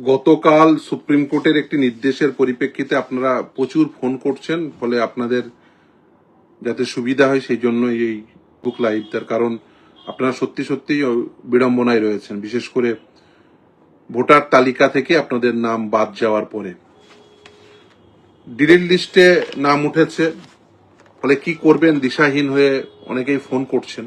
গতকাল সুপ্রিম কোর্টের একটি নির্দেশের পরিপ্রেক্ষিতে আপনারা প্রচুর ফোন করছেন, ফলে আপনাদের যাতে সুবিধা হয় সেই জন্য এই বুক লাইভ। তার কারণ আপনারা সত্যি সত্যিই বিড়ম্বনায় রয়েছেন, বিশেষ করে ভোটার তালিকা থেকে আপনাদের নাম বাদ যাওয়ার পরে ডিলিট লিস্টে নাম উঠেছে, ফলে কি করবেন দিশাহীন হয়ে অনেকেই ফোন করছেন।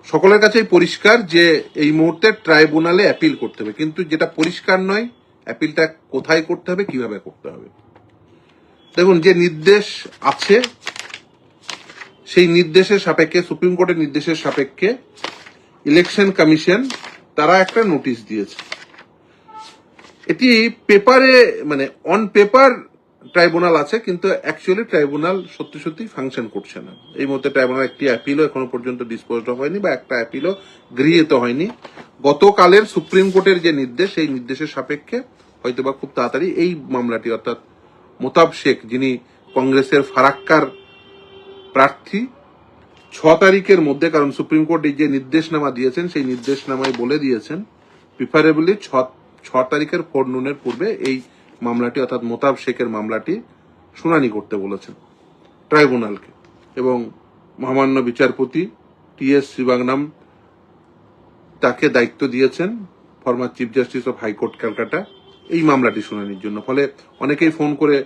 সকলের কাছেই পরিষ্কার যে এই মুহূর্তে ট্রাইব্যুনালে অ্যাপিল করতে হবে, কিন্তু যেটা পরিষ্কার নয় অ্যাপিলটা কোথায় করতে হবে, কিভাবে করতে হবে। দেখুন, যে নির্দেশ আছে সেই নির্দেশের সাপেক্ষে, সুপ্রিম কোর্টের নির্দেশের সাপেক্ষে ইলেকশন কমিশন তারা একটা নোটিশ দিয়েছে। এটি পেপারে মানে অন পেপার ট্রাইব্যুনাল আছে, কিন্তু অ্যাকচুয়ালি ট্রাইব্যুনাল সত্যি সত্যি ফাংশন করছে না। এই মুহূর্তে ট্রাইব্যুনাল একটি অ্যাপিলও এখনো পর্যন্ত ডিসপোজড হয়নি বা একটা অ্যাপিলও গৃহীত হয়নি। গতকালের সুপ্রিম কোর্টের যে নির্দেশ, সেই নির্দেশের সাপেক্ষে হয়তোবা খুব তাড়াতাড়ি এই মামলাটি, অর্থাৎ মোতাব শেখ যিনি কংগ্রেসের ফারাক্কার প্রার্থী, 6 তারিখের মধ্যে, কারণ সুপ্রিম কোর্ট এই যে নির্দেশনামা দিয়েছেন সেই নির্দেশনামায় বলে দিয়েছেন প্রিফারেবলি 6 তারিখের ফোরনুনের পূর্বে এই মামলাটি, অর্থাৎ মোতাব শেখের মামলাটি শুনানি করতে বলেছেন ট্রাইব্যুনালকে। এবং মহামান্য বিচারপতি টি.এস. শিবাংনাম তাকে দায়িত্ব দিয়েছেন, former chief justice of high court Calcutta, এই মামলাটি শুনানির জন্য। ফলে অনেকেই ফোন করে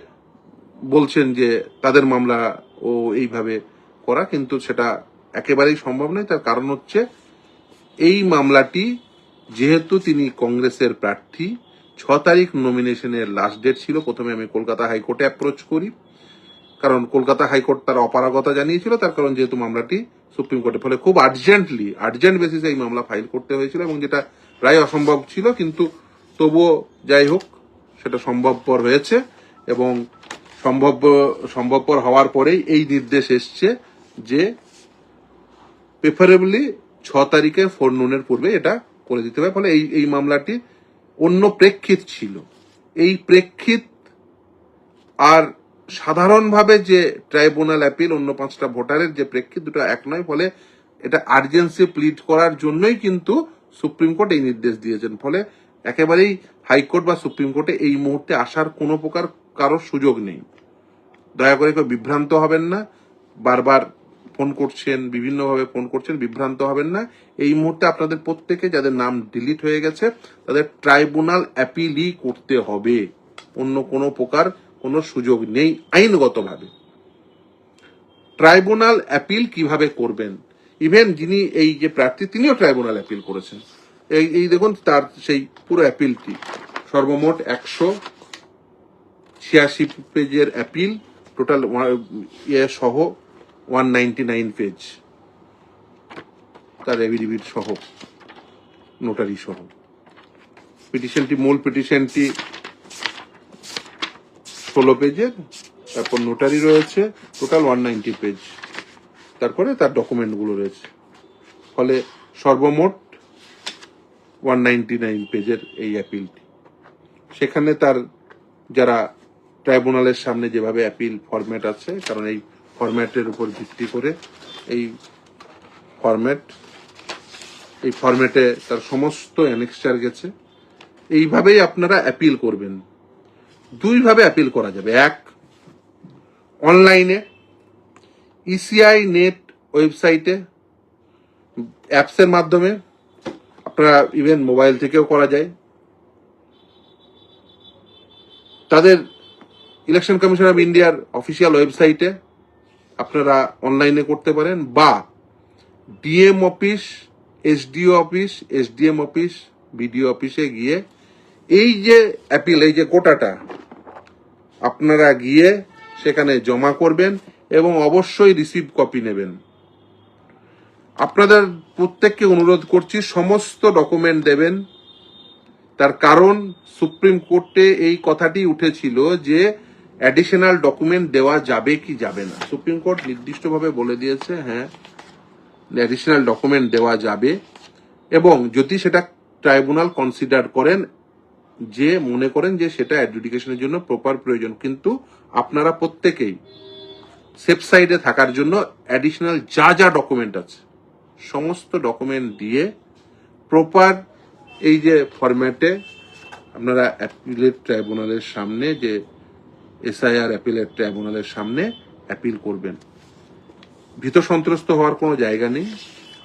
বলছেন যে তাদের মামলা ও এইভাবে করা, কিন্তু সেটা একেবারেই সম্ভব নয়। তার কারণ হচ্ছে এই মামলাটি যেহেতু তিনি কংগ্রেসের প্রার্থী, 6 তারিখ নমিনেশনের লাস্ট ডেট ছিল। প্রথমে আমি কলকাতা হাইকোর্টে অ্যাপ্রোচ করি, কারণ কলকাতা হাইকোর্ট তার অপারগতা জানিয়েছিল, তার কারণ যেহেতু মামলাটি সুপ্রিম কোর্টে, ফলে খুব আর্জেন্ট বেসিসে এই মামলা ফাইল করতে হয়েছিল, এবং যেটা প্রায় অসম্ভব ছিল, কিন্তু তবুও যাই হোক সেটা সম্ভবপর হয়েছে। এবং সম্ভবপর হওয়ার পরেই এই নির্দেশ এসছে যে প্রেফারেবলি 6 তারিখে ফোরনুনের পূর্বে এটা করে দিতে হবে। ফলে এই মামলাটি অন্য প্রেক্ষিত ছিল। এই প্রেক্ষিত আর সাধারণভাবে যে ট্রাইব্যুনাল অ্যাপিল অন্য 5টা ভোটারের যে প্রেক্ষিত, দুটো এক নয়। ফলে এটা আর্জেন্সি প্লিড করার জন্যই কিন্তু সুপ্রিম কোর্ট এই নির্দেশ দিয়েছেন। ফলে একেবারেই হাইকোর্ট বা সুপ্রিম কোর্টে এই মুহূর্তে আসার কোনো প্রকার কারোর সুযোগ নেই। দয়া করে কেউ বিভ্রান্ত হবেন না। বারবার ফোন করছেন, বিভিন্নভাবে ফোন করছেন, বিভ্রান্ত হবেন না। এই মুহূর্তে আপনাদের প্রত্যেকে যাদের নাম ডিলিট হয়ে গেছে তাদের ট্রাইব্যুনাল অ্যাপিলই করতে হবে, অন্য কোনো প্রকার কোনো সুযোগ নেই আইনগতভাবে। ট্রাইব্যুনাল অ্যাপিল কিভাবে করবেন, ইভেন যিনি এই যে প্রার্থী তিনিও ট্রাইব্যুনাল অ্যাপিল করেছেন। এই দেখুন তার সেই পুরো অ্যাপিলটি, সর্বমোট 186 পেজের অ্যাপিল, টোটাল সহ 199 পেজ, তার এফিডেভিট সহ, নোটারি সহ। পিটিশনটি, মূল পিটিশনটি 16 পেজের, তারপর নোটারি রয়েছে টোটাল 190 পেজ, তারপরে তার ডকুমেন্টগুলো রয়েছে। ফলে সর্বমোট 199 পেজের এই অ্যাপিলটি। সেখানে তার যারা ট্রাইব্যুনালের সামনে যেভাবে অ্যাপিল ফরম্যাট আছে, কারণ এই ফরম্যাটের উপর ভিত্তি করে এই ফরম্যাটে তার সমস্ত অ্যানেক্সচার গেছে। এইভাবেই আপনারা অ্যাপিল করবেন। দুইভাবে অ্যাপিল করা যাবে, এক অনলাইনে ইসিআই নেট ওয়েবসাইটে অ্যাপসের মাধ্যমে, আপনারা ইভেন মোবাইল থেকেও করা যায়। তাদের ইলেকশন কমিশন অফ ইন্ডিয়ার অফিসিয়াল ওয়েবসাইটে আপনারা অনলাইনে করতে পারেন, বা DM office, SDO office, SDM office, BDO অফিসে গিয়ে এই যে অ্যাপিল, এই যে কোটাটা আপনারা গিয়ে সেখানে জমা করবেন এবং অবশ্যই রিসিভ কপি নেবেন। আপনাদের প্রত্যেককে অনুরোধ করছি সমস্ত ডকুমেন্ট দেবেন। তার কারণ সুপ্রিম কোর্টে এই কথাটি উঠেছিল যে অ্যাডিশনাল ডকুমেন্ট দেওয়া যাবে কি যাবে না। সুপ্রিম কোর্ট নির্দিষ্টভাবে বলে দিয়েছে হ্যাঁ, অ্যাডিশনাল ডকুমেন্ট দেওয়া যাবে, এবং যদি সেটা ট্রাইব্যুনাল কনসিডার করেন, যে মনে করেন যে সেটা অ্যাডজুডিকেশনের জন্য প্রপার প্রয়োজন। কিন্তু আপনারা প্রত্যেকেই সেফ সাইডে থাকার জন্য অ্যাডিশনাল যা ডকুমেন্ট আছে সমস্ত ডকুমেন্ট দিয়ে প্রপার এই যে ফরম্যাটে আপনারা অ্যাপিলেট ট্রাইব্যুনালের সামনে, যে এসআইআর অ্যাপিলেট ট্রাইব্যুনালের সামনে অ্যাপিল করবেন। ভীত সন্ত্রস্ত হওয়ার কোনো জায়গা নেই।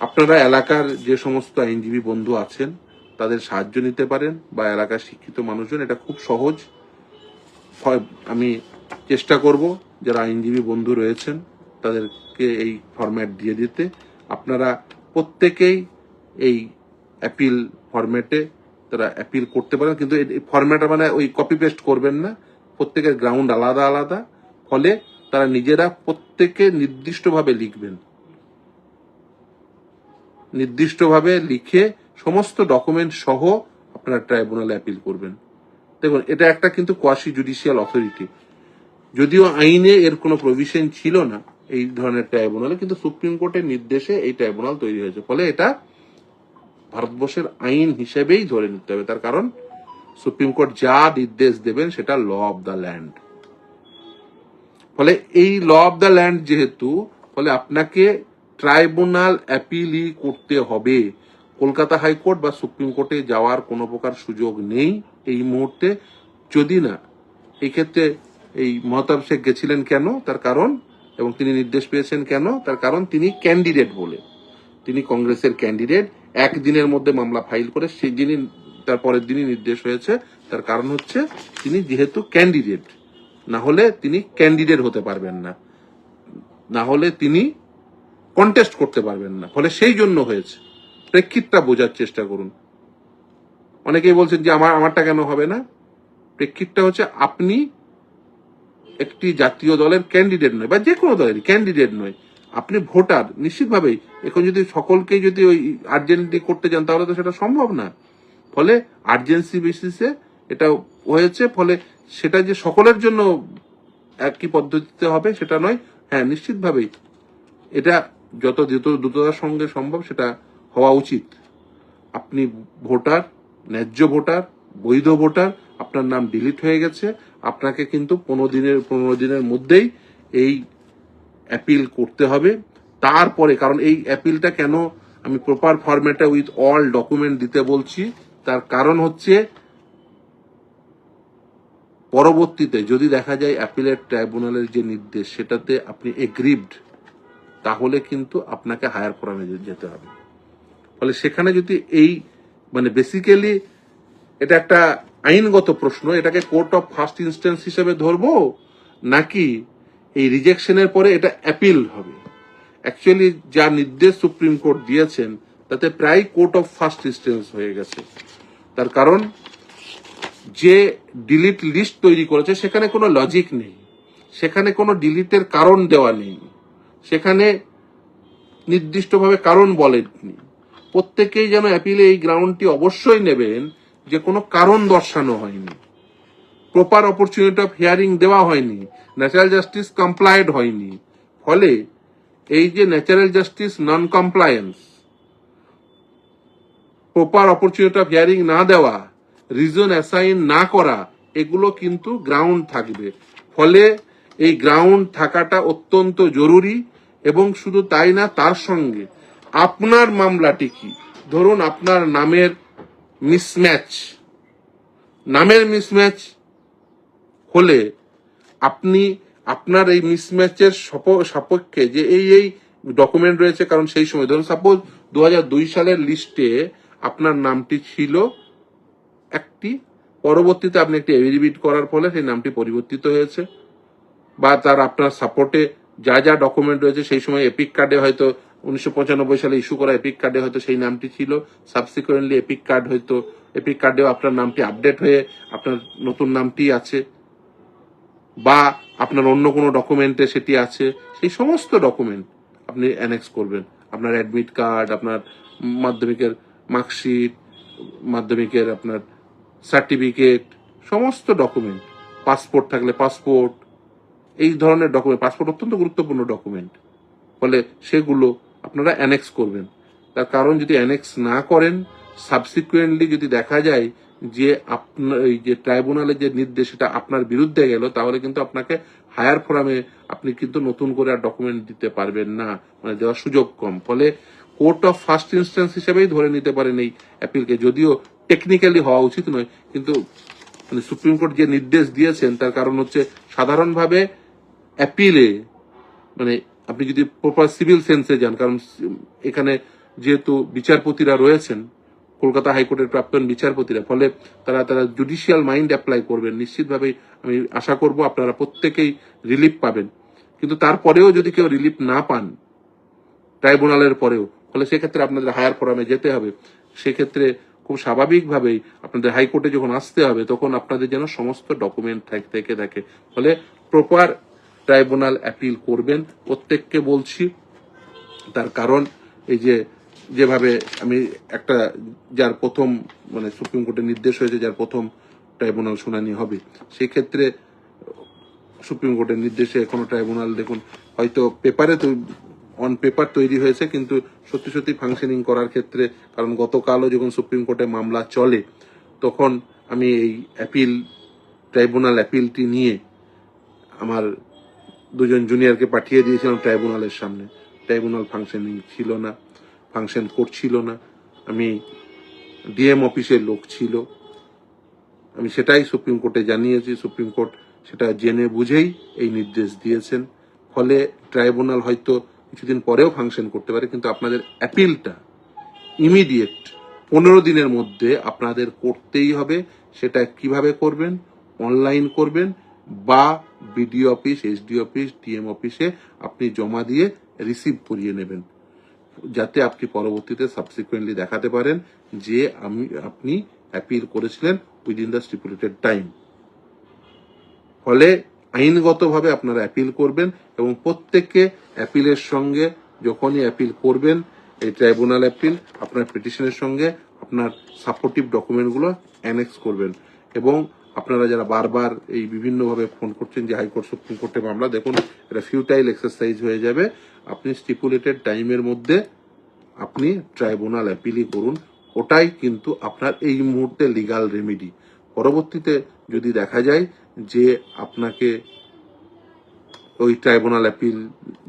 আপনারা এলাকার যে সমস্ত আইনজীবী বন্ধু আছেন তাদের সাহায্য নিতে পারেন, বা এলাকার শিক্ষিত মানুষজন, এটা খুব সহজ। আমি চেষ্টা করব যারা আইনজীবী বন্ধু রয়েছেন তাদেরকে এই ফরম্যাট দিয়ে দিতে। আপনারা প্রত্যেকেই এই অ্যাপিল ফরম্যাটে তারা অ্যাপিল করতে পারেন, কিন্তু এই ফরম্যাটটা মানে ওই কপি পেস্ট করবেন না, প্রত্যেকের গ্রাউন্ড আলাদা আলাদা। ফলে তারা নিজেরা প্রত্যেকে নির্দিষ্টভাবে লিখবেন, নির্দিষ্টভাবে লিখে সমস্ত ডকুমেন্ট সহ আপনারা ট্রাইব্যুনালে অ্যাপিল করবেন। দেখুন, এটা একটা কিন্তু কোয়াসি জুডিশিয়াল অথরিটি, যদিও আইনে এর কোনো প্রভিশন ছিল না এই ধরনের ট্রাইব্যুনালে, কিন্তু সুপ্রিম কোর্টের নির্দেশে এই ট্রাইব্যুনাল তৈরি হয়েছে। ফলে এটা ভারতবর্ষের আইন হিসেবেই ধরে নিতে হবে, তার কারণ সুপ্রিম কোর্ট যা নির্দেশ দেবেন সেটা ল অব দ্য ল্যান্ড। ফলে এই ল অব দ্য ল্যান্ড যেহেতু, ফলে আপনাকে ট্রাইব্যুনাল অ্যাপিলই করতে হবে। কলকাতা হাইকোর্ট বা সুপ্রিম কোর্টে যাওয়ার কোনো প্রকার সুযোগ নেই এই মুহূর্তে। যদি না, এই ক্ষেত্রে এই মহতাব শেখ গেছিলেন কেন, তার কারণ, এবং তিনি নির্দেশ পেয়েছেন কেন, তার কারণ তিনি ক্যান্ডিডেট বলে, তিনি কংগ্রেসের ক্যান্ডিডেট। একদিনের মধ্যে মামলা ফাইল করে সেই দিনই, তার পরের দিনই নির্দেশ হয়েছে। তার কারণ হচ্ছে তিনি যেহেতু ক্যান্ডিডেট, না হলে তিনি ক্যান্ডিডেট হতে পারবেন না, না হলে তিনি কন্টেস্ট করতে পারবেন না। ফলে সেই জন্য হয়েছে। প্রেক্ষিতটা বোঝার চেষ্টা করুন। অনেকেই বলছেন যে আমারটা কেন হবে না। প্রেক্ষিতটা হচ্ছে আপনি একটি জাতীয় দলের ক্যান্ডিডেট নয়, বা যে কোনো দলের ক্যান্ডিডেট নয়, আপনি ভোটার। নিশ্চিতভাবেই এখন যদি সকলকেই যদি ওই আর্জেন্টি করতে যান তাহলে তো সেটা সম্ভব না। ফলে আর্জেন্সি বেসিসে এটা হয়েছে। ফলে সেটা যে সকলের জন্য একই পদ্ধতিতে হবে সেটা নয়। হ্যাঁ, নিশ্চিতভাবেই এটা যত দ্রুততার সঙ্গে সম্ভব সেটা হওয়া উচিত। আপনি ভোটার, ন্যায্য ভোটার, বৈধ ভোটার, আপনার নাম ডিলিট হয়ে গেছে, আপনাকে কিন্তু 15 দিনের মধ্যেই এই অ্যাপিল করতে হবে। তারপরে, কারণ এই অ্যাপিলটা কেন আমি প্রপার ফরম্যাটে উইথ অল ডকুমেন্ট দিতে বলছি, তার কারণ হচ্ছে পরবর্তীতে যদি দেখা যায় অ্যাপিলেট ট্রাইব্যুনালের যে নির্দেশ সেটাতে আপনি এগ্রিভড, তাহলে কিন্তু আপনাকে হায়ার ফোরামে যেতে হবে। ফলে সেখানে যদি এই মানে বেসিক্যালি এটা একটা আইনগত প্রশ্ন, এটাকে কোর্ট অফ ফার্স্ট ইনস্ট্যান্স হিসেবে ধরবো, নাকি এই রিজেকশনের পরে এটা অ্যাপিল হবে। অ্যাকচুয়ালি যা নির্দেশ সুপ্রিম কোর্ট দিয়েছেন তাতে প্রায় কোর্ট অফ ফার্স্ট ইনস্ট্যান্স হয়ে গেছে। তার কারণ যে ডিলিট লিস্ট তৈরি করেছে সেখানে কোনো লজিক নেই, সেখানে কোনো ডিলিটের কারণ দেওয়া নেই, সেখানে নির্দিষ্টভাবে কারণ বলেননি। প্রত্যেকেই যেন অ্যাপিলে এই গ্রাউন্ডটি অবশ্যই নেবেন যে কোনো কারণ দর্শানো হয়নি, প্রপার অপরচুনিটি অফ হিয়ারিং দেওয়া হয়নি, ন্যাচারাল জাস্টিস কমপ্লায়েড হয়নি। ফলে এই যে natural justice non compliance, proper opportunity of hearing না দেওয়া, রিজন অ্যাসাইন না করা, এগুলো কিন্তু গ্রাউন্ড থাকবে। ফলে এই গ্রাউন্ড থাকাটা অত্যন্ত জরুরি। এবং শুধু তাই না, তার সঙ্গে আপনার মামলাটি কি, ধরুন আপনার নামের মিসম্যাচ হলে আপনি আপনার এই মিসম্যাচের সপক্ষে যে এই ডকুমেন্ট রয়েছে, কারণ সেই সময় ধরুন সাপোজ 2002 সালের লিস্টে আপনার নামটি ছিল একটি, পরবর্তীতে আপনি একটি এফিডেভিট করার ফলে সেই নামটি পরিবর্তিত হয়েছে, বা তার আপনার সাপোর্টে যা যা ডকুমেন্ট রয়েছে সেই সময় এপিক কার্ডে হয়তো 1995 সালে ইস্যু করা এপিক কার্ডে হয়তো সেই নামটি ছিল, সাবসিকুয়েন্টলি এপিক কার্ডেও আপনার নামটি আপডেট হয়ে আপনার নতুন নামটি আছে, বা আপনার অন্য কোনো ডকুমেন্টে সেটি আছে। সেই সমস্ত ডকুমেন্ট আপনি অ্যানেক্স করবেন। আপনার অ্যাডমিট কার্ড, আপনার মাধ্যমিকের মার্কশিট, মাধ্যমিকের আপনার সার্টিফিকেট, সমস্ত ডকুমেন্ট, পাসপোর্ট থাকলে পাসপোর্ট, এই ধরনের ডকুমেন্ট, পাসপোর্ট অত্যন্ত গুরুত্বপূর্ণ ডকুমেন্ট। ফলে সেগুলো আপনারা অ্যানেক্স করবেন। তার কারণ যদি অ্যানেক্স না করেন, সাবসিকুয়েন্টলি যদি দেখা যায় যে আপনার এই যে ট্রাইব্যুনালের যে নির্দেশ সেটা আপনার বিরুদ্ধে গেল, তাহলে কিন্তু আপনাকে হায়ার ফোরামে আপনি কিন্তু নতুন করে আর ডকুমেন্ট দিতে পারবেন না, মানে দেওয়ার সুযোগ কম। ফলে কোর্ট অফ ফার্স্ট ইনস্ট্যান্স হিসেবেই ধরে নিতে পারেন এই অ্যাপিলকে, যদিও টেকনিক্যালি হওয়া উচিত নয়, কিন্তু মানে সুপ্রিম কোর্ট যে নির্দেশ দিয়েছেন তার কারণ হচ্ছে সাধারণভাবে অ্যাপিলে মানে আপনি যদি প্রপার সিভিল সেন্সে যান, কারণ এখানে যেহেতু বিচারপতিরা রয়েছেন, কলকাতা হাইকোর্টের প্রাক্তন বিচারপতিরা, ফলে তারা তারা জুডিশিয়াল মাইন্ড অ্যাপ্লাই করবেন। নিশ্চিতভাবেই আমি আশা করব আপনারা প্রত্যেকেই রিলিফ পাবেন। কিন্তু তারপরেও যদি কেউ রিলিফ না পান ট্রাইব্যুনালের পরেও, ফলে সেক্ষেত্রে আপনাদের হায়ার ফোরামে যেতে হবে। সেক্ষেত্রে খুব স্বাভাবিকভাবেই আপনাদের হাইকোর্টে যখন আসতে হবে তখন আপনাদের যেন সমস্ত ডকুমেন্ট থেকে থাকে, ফলে প্রপার ট্রাইব্যুনাল অ্যাপিল করবেন প্রত্যেককে বলছি। তার কারণ এই যে যেভাবে আমি একটা যার প্রথম মানে সুপ্রিম কোর্টের নির্দেশ হয়েছে যার প্রথম ট্রাইব্যুনাল শুনানি হবে, সেই ক্ষেত্রে সুপ্রিম কোর্টের নির্দেশে এখনো ট্রাইব্যুনাল দেখুন হয়তো পেপারে তো অন পেপার তৈরি হয়েছে, কিন্তু সত্যি সত্যি ফাংশনিং করার ক্ষেত্রে, কারণ গতকালও যখন সুপ্রিম কোর্টে মামলা চলে তখন আমি এই অ্যাপিল ট্রাইব্যুনাল অ্যাপিলটি নিয়ে আমার দুজন জুনিয়রকে পাঠিয়ে দিয়েছিলাম ট্রাইব্যুনালের সামনে। ট্রাইব্যুনাল ফাংশনিং ছিল না, ফাংশন করছিল না। আমি ডিএম অফিসের লোক ছিল, আমি সেটাই সুপ্রিম কোর্টে জানিয়েছি। সুপ্রিম কোর্ট সেটা জেনে বুঝেই এই নির্দেশ দিয়েছেন। ফলে ট্রাইব্যুনাল হয়তো কিছুদিন পরেও ফাংশন করতে পারে, কিন্তু আপনাদের অ্যাপিলটা ইমিডিয়েট 15 দিনের মধ্যে আপনাদের করতেই হবে। সেটা কিভাবে করবেন? অনলাইন করবেন বা BDO office, SD office, DM অফিসে আপনি জমা দিয়ে রিসিভ করিয়ে নেবেন, যাতে আপনি পরবর্তীতে সাবসিকুয়েন্টলি দেখাতে পারেন যে আপনি অ্যাপিল করেছিলেন উইদিন দ্য স্টিপুলেটেড টাইম। ফলে আইনগতভাবে আপনারা অ্যাপিল করবেন এবং প্রত্যেককে অ্যাপিলের সঙ্গে যখনই অ্যাপিল করবেন, এই ট্রাইব্যুনাল অ্যাপিল, আপনার পিটিশনের সঙ্গে আপনার সাপোর্টিভ ডকুমেন্টগুলো অ্যানেক্স করবেন। এবং আপনারা যারা বারবার এই বিভিন্নভাবে ফোন করছেন যে হাইকোর্ট সুপ্রিম কোর্টে মামলা, দেখুন এটা ফিউটাইল এক্সারসাইজ হয়ে যাবে। আপনি স্টিপুলেটেড টাইমের মধ্যে আপনি ট্রাইব্যুনাল অ্যাপিলই করুন, ওটাই কিন্তু আপনার এই মুহূর্তে লিগাল রেমেডি। পরবর্তীতে যদি দেখা যায় যে আপনাকে ওই ট্রাইব্যুনাল অ্যাপিল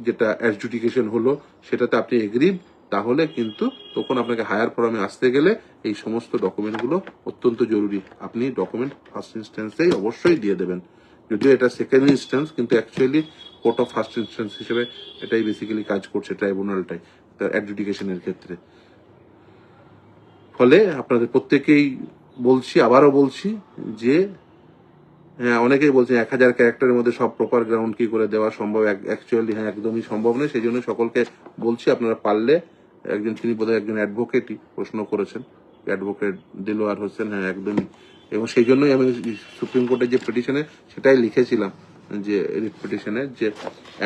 যেটা অ্যাডজুডিকেশন হলো সেটাতে আপনি এগ্রিড, তাহলে কিন্তু তখন আপনাকে হায়ার ফোরামে আসতে গেলে এই সমস্ত ডকুমেন্টগুলো অত্যন্ত জরুরি। আপনি ডকুমেন্ট ফার্স্ট ইনস্ট্যান্সেই অবশ্যই দিয়ে দেবেন, যদিও এটা সেকেন্ড ইনস্ট্যান্স, কিন্তু actually court of first instance হিসেবে এটাই বেসিক্যালি কাজ করছে ট্রাইব্যুনালটাই অ্যাডজুডিকেশনের ক্ষেত্রে। ফলে আপনাদের প্রত্যেকেই বলছি, আবারও বলছি যে হ্যাঁ, অনেকেই বলছে 1000 ক্যারেক্টারের মধ্যে সব প্রপার গ্রাউন্ড কি করে দেওয়া সম্ভব? অ্যাকচুয়ালি হ্যাঁ, একদমই সম্ভব নয়। সেই জন্য সকলকে বলছি আপনারা পারলে তিনি বোধহয় একজন অ্যাডভোকেটই প্রশ্ন করেছেন, অ্যাডভোকেট দিলওয়ার হোসেন, হ্যাঁ একদমই। এবং সেই জন্যই আমি সুপ্রিম কোর্টের যে পিটিশনে সেটাই লিখেছিলাম যে পিটিশনে যে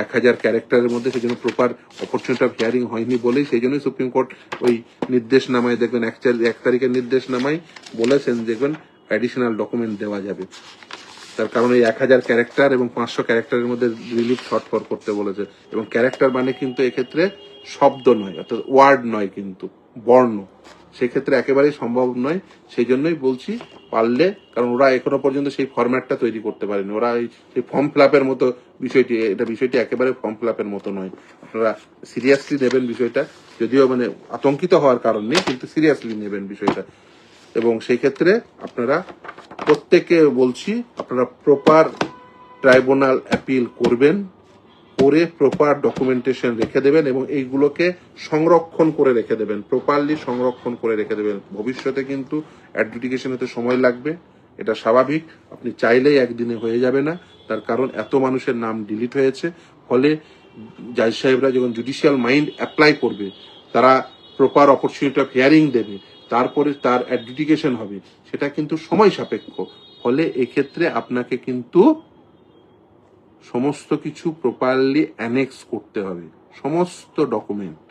1000 ক্যারেক্টারের মধ্যে সেই জন্য প্রপার অপরচুনিটি অফ হিয়ারিং হয়নি বলেই সেই জন্যই সুপ্রিম কোর্ট ওই নির্দেশনামায় দেখবেন 1 তারিখের নির্দেশনামায় বলেছেন দেখবেন অ্যাডিশনাল ডকুমেন্ট দেওয়া যাবে। তার কারণ এই 1000 ক্যারেক্টার এবং 500 ক্যারেক্টারের মধ্যে রিলিফ শর্ট করতে বলেছে। এবং ক্যারেক্টার মানে কিন্তু এক্ষেত্রে শব্দ নয়, অর্থাৎ ওয়ার্ড নয়, কিন্তু বর্ণ। সেক্ষেত্রে একেবারেই সম্ভব নয়। সেই জন্যই বলছি পারলে, কারণ ওরা এখনো পর্যন্ত সেই ফরম্যাটটা তৈরি করতে পারেনি। ওরা সেই ফর্ম ফিল আপের মতো বিষয়টি একেবারে ফর্ম ফিল আপের মতো নয়। আপনারা সিরিয়াসলি নেবেন বিষয়টা, যদিও মানে আতঙ্কিত হওয়ার কারণ নেই, কিন্তু সিরিয়াসলি নেবেন বিষয়টা। এবং সেই ক্ষেত্রে আপনারা প্রত্যেককে বলছি আপনারা প্রপার ট্রাইব্যুনাল অ্যাপিল করবেন, করে প্রপার ডকুমেন্টেশন রেখে দেবেন এবং এইগুলোকে সংরক্ষণ করে রেখে দেবেন, প্রপারলি সংরক্ষণ করে রেখে দেবেন। ভবিষ্যতে কিন্তু অ্যাডজুডিকেশন হতে সময় লাগবে, এটা স্বাভাবিক। আপনি চাইলেই একদিনে হয়ে যাবে না, তার কারণ এত মানুষের নাম ডিলিট হয়েছে। ফলে জাজ সাহেবরা যখন জুডিশিয়াল মাইন্ড অ্যাপ্লাই করবে, তারা প্রপার অপরচুনিটি অফ হিয়ারিং দেবে, তারপরে তার অ্যাডজুডিকেশন হবে, সেটা কিন্তু সময় সাপেক্ষ। ফলে এক্ষেত্রে আপনাকে কিন্তু সমস্ত কিছু প্রপারলি অ্যানেক্স করতে হবে, সমস্ত ডকুমেন্ট।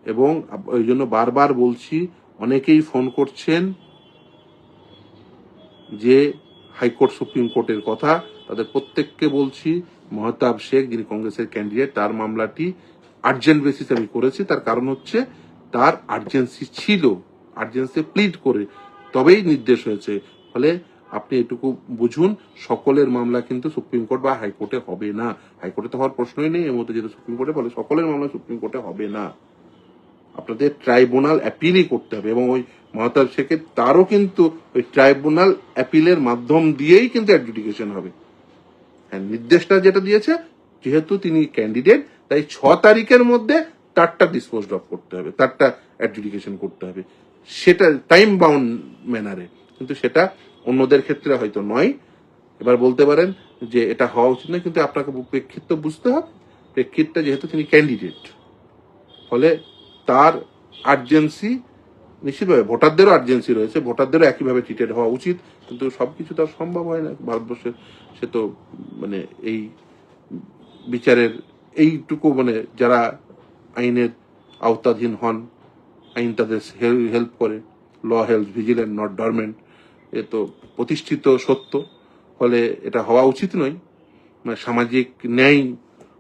এবং ওই জন্য বারবার বলছি, অনেকেই ফোন করছেন যে হাইকোর্ট সুপ্রিম কোর্টের কথা, তাদের প্রত্যেককে বলছি মহতাব শেখ যিনি কংগ্রেসের ক্যান্ডিডেট, তার মামলাটি আর্জেন্ট বেসিস আমি করেছি। তার কারণ হচ্ছে তার আর্জেন্সি ছিল, আর্জেন্সি প্লিড করে তবেই নির্দেশ হয়েছে। ফলে আপনি এটুকু বুঝুন, সকলের মামলা কিন্তু সুপ্রিম কোর্ট বা হাইকোর্টে হবে না। হাইকোর্টে তো হওয়ার প্রশ্নই নেই এর মধ্যে, যেহেতু সুপ্রিম কোর্টে, ফলে সকলের মামলা সুপ্রিম কোর্টে হবে না। আপনাদের ট্রাইব্যুনাল অ্যাপিলই করতে হবে। এবং ওই মহাতাব শেখের তারও কিন্তু ওই ট্রাইব্যুনাল অ্যাপিলের মাধ্যম দিয়েই কিন্তু অ্যাডজুডিকেশন হবে। হ্যাঁ, নির্দেশটা যেটা দিয়েছে, যেহেতু তিনি ক্যান্ডিডেট, তাই 6 তারিখের মধ্যে তারটা ডিসপোজ অফ করতে হবে, তারটা অ্যাডজুডিকেশন করতে হবে, সেটা টাইম বাউন্ড ম্যানারে। কিন্তু সেটা অন্যদের ক্ষেত্রে হয়তো নয়। এবার বলতে পারেন যে এটা হওয়া উচিত না, কিন্তু আপনাকে প্রেক্ষিত বুঝতে হবে। প্রেক্ষিতটা যেহেতু তিনি ক্যান্ডিডেট, ফলে তার আর্জেন্সি নিশ্চিতভাবে, ভোটারদেরও আর্জেন্সি রয়েছে, ভোটারদেরও একইভাবে ট্রিটেড হওয়া উচিত। কিন্তু সবকিছু তো আর সম্ভব হয় না ভারতবর্ষে। সে তো মানে এই বিচারের এইটুকু মানে যারা আইনের আওতাধীন হন, আইন তাদের হেল্প করে, ল হেল্প ভিজিলেন্ট নট ডরমেন্ট, এ তো প্রতিষ্ঠিত সত্য। ফলে এটা হওয়া উচিত নয়। মানে সামাজিক ন্যায়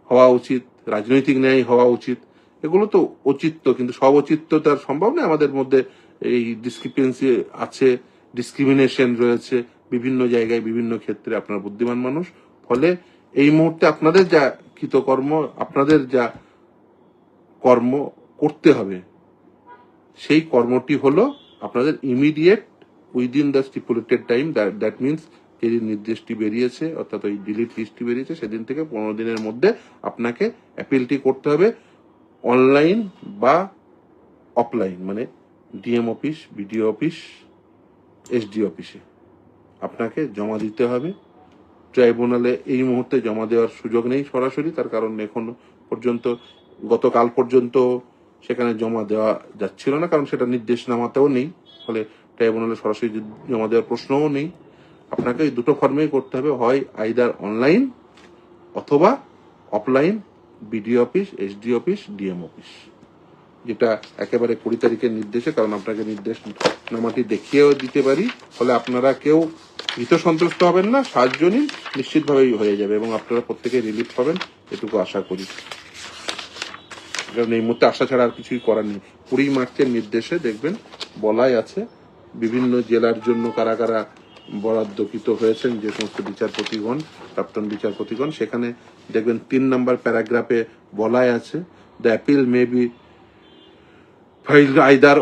হওয়া উচিত, রাজনৈতিক ন্যায় হওয়া উচিত, এগুলো তো অচিত্ত। কিন্তু সব অচিত্ত তার সম্ভব নয়। আমাদের মধ্যে এই ডিসক্রিপেন্সি আছে, ডিসক্রিমিনেশন রয়েছে বিভিন্ন জায়গায়, বিভিন্ন ক্ষেত্রে। আপনারা বুদ্ধিমান মানুষ, ফলে এই মুহূর্তে আপনাদের যা কৃতকর্ম, আপনাদের যা কর্ম করতে হবে, সেই কর্মটি হলো আপনাদের immediate within the stipulated time, that means যেদিন নির্দেশটি বেরিয়েছে, অর্থাৎ ওই ডিলিট লিস্টটি বেরিয়েছে, সেদিন থেকে 15 দিনের মধ্যে আপনাকে অ্যাপিলটি করতে হবে। অনলাইন বা অফলাইন, মানে DM office, BDO office, SD অফিসে আপনাকে জমা দিতে হবে। ট্রাইব্যুনালে এই মুহূর্তে জমা দেওয়ার সুযোগ নেই সরাসরি, তার কারণ এখন পর্যন্ত, গতকাল পর্যন্ত সেখানে জমা দেওয়া যাচ্ছিল না, কারণ সেটা নির্দেশনামাতেও নেই। ফলে ট্রাইব্যুনালে সরাসরি জমা দেওয়ার প্রশ্নও নেই। আপনাকে এই দুটো ফর্মেই করতে হবে, হয় আইদার অনলাইন অথবা offline, BDO office, SD office, DM office, যেটা একেবারে 20 তারিখের নির্দেশে। কারণ আপনাকে নির্দেশনামাটি দেখিয়েও দিতে পারি, ফলে আপনারা কেউ ভীত সন্ত্রস্ত হবেন না। 7 জনই নিশ্চিতভাবেই হয়ে যাবে এবং আপনারা প্রত্যেকে রিলিফ পাবেন, এটুকু আশা করি। কারণ এই মুহূর্তে আশা ছাড়া আর কিছুই করার নেই। 20 মার্চের নির্দেশে দেখবেন বলাই আছে বিভিন্ন জেলার জন্য কারা কারা বরাদ্দকৃত হয়েছেন, যে সমস্ত বিচারপতিগণ, প্রাক্তন বিচারপতিগণ। সেখানে দেখবেন 3 নম্বর প্যারাগ্রাফে বলাই আছে, the appeal may be filed either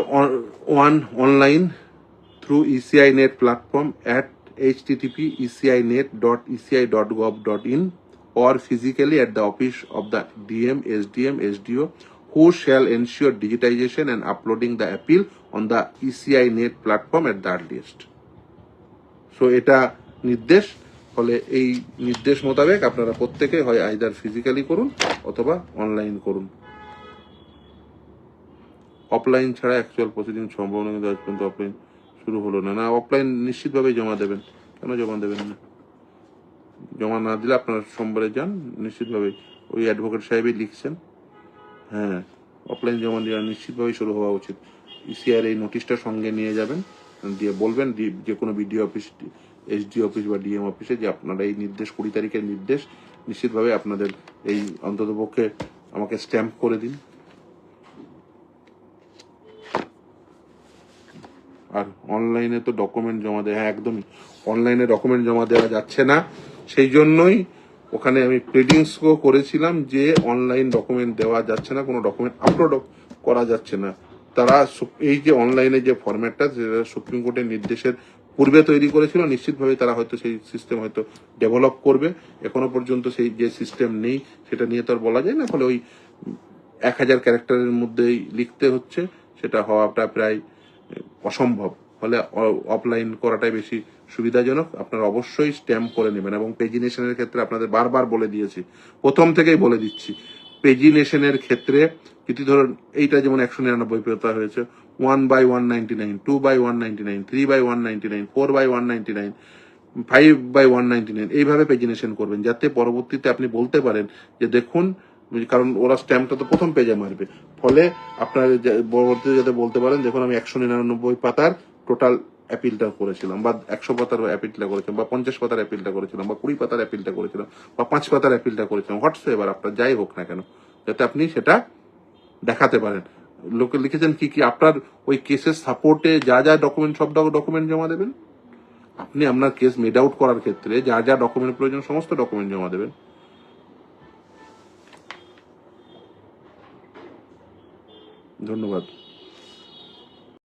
one online through ECI Net platform at http://ecinet.eci.gov.in or physically at the office of the DM, SDM, SDO, who shall ensure digitization and uploading the appeal on the ECI Net platform at the earliest. So এটা নির্দেশ। ফলে এই নির্দেশ মোতাবেক আপনারা প্রত্যেকে হয় either physically করুন অথবা অনলাইন করুন। অফলাইন ছাড়া অ্যাকচুয়াল প্রসিডিং সম্ভব নয়, কিন্তু আজ পর্যন্ত অফলাইন শুরু হলো না। না, অফলাইন নিশ্চিতভাবেই জমা দেবেন। কেন জমা দেবেন না? জমা না দিলে আপনারা সোমবারে যান, নিশ্চিতভাবেই ওই অ্যাডভোকেট সাহেবই লিখছেন। হ্যাঁ, অফলাইন জমা দেওয়া নিশ্চিতভাবেই শুরু হওয়া উচিত। ইসিআর এই নোটিশটা সঙ্গে নিয়ে যাবেন, দিয়ে বলবেন যে কোনো বিডিও অফিস, এসডি অফিস বা ডিএম অফিসে যে আপনারা এই নির্দেশ, 20 তারিখের নির্দেশ নিশ্চিতভাবে আপনাদের এই অন্ততপক্ষে আমাকে স্ট্যাম্প করে দিন। আর অনলাইনে তো ডকুমেন্ট জমা দেওয়া, হ্যাঁ একদমই অনলাইনে ডকুমেন্ট জমা দেওয়া যাচ্ছে না। সেই জন্যই ওখানে আমি প্রিডিংসও করেছিলাম যে অনলাইন ডকুমেন্ট দেওয়া যাচ্ছে না, কোনো ডকুমেন্ট আপলোড করা যাচ্ছে না। তারা এই যে অনলাইনে যে ফরম্যাটটা, যেটা সুপ্রিম কোর্টের নির্দেশের পূর্বে তৈরি করেছিল, নিশ্চিতভাবে তারা হয়তো সেই সিস্টেম হয়তো ডেভেলপ করবে। এখনো পর্যন্ত সেই যে সিস্টেম নেই, সেটা নিয়ে তো আর বলা যায় না। ফলে ওই 1000 ক্যারেক্টারের মধ্যেই লিখতে হচ্ছে, সেটা হওয়াটা প্রায় অসম্ভব। ফলে অফলাইন করাটাই বেশি সুবিধাজনক। আপনারা অবশ্যই স্ট্যাম্প করে নেবেন। এবং পেজিনেশনের ক্ষেত্রে আপনাদের বারবার বলে দিয়েছি, প্রথম থেকেই বলে দিচ্ছি, পেজিনেশনের ক্ষেত্রে যদি ধরুন এইটা যেমন 199 পাতা হয়েছে, 1/199, 2/199, 3/199, 4/199, 5/199, এইভাবে পেজিনেশন করবেন, যাতে পরবর্তীতে আপনি বলতে পারেন যে দেখুন, কারণ ওরা স্ট্যাম্পটা তো প্রথম পেজে মারবে। ফলে আপনারা পরবর্তীতে যাতে বলতে পারেন দেখুন আমি 199 পাতার টোটাল অ্যাপিলটা করেছিলাম, বা 100 পাতার অ্যাপিলটা করেছিলাম, বা 50 পাতার অ্যাপিলটা করেছিলাম, বা 20 পাতার অ্যাপিলটা করেছিলাম, বা 5 পাতার অ্যাপিলটা করেছিলাম, হোয়াটসঅ্যাপ আপনার যাই হোক না কেন, যাতে আপনি সেটা দেখাতে পারেন। লোকে লিখেছেন কি কি আপনার ওই কেসের সাপোর্টে যা যা ডকুমেন্ট, সব ডকুমেন্ট জমা দেবেন। আপনি আপনার কেস মেড আউট করার ক্ষেত্রে যা যা ডকুমেন্ট প্রয়োজন সমস্ত ডকুমেন্ট জমা দেবেন। ধন্যবাদ।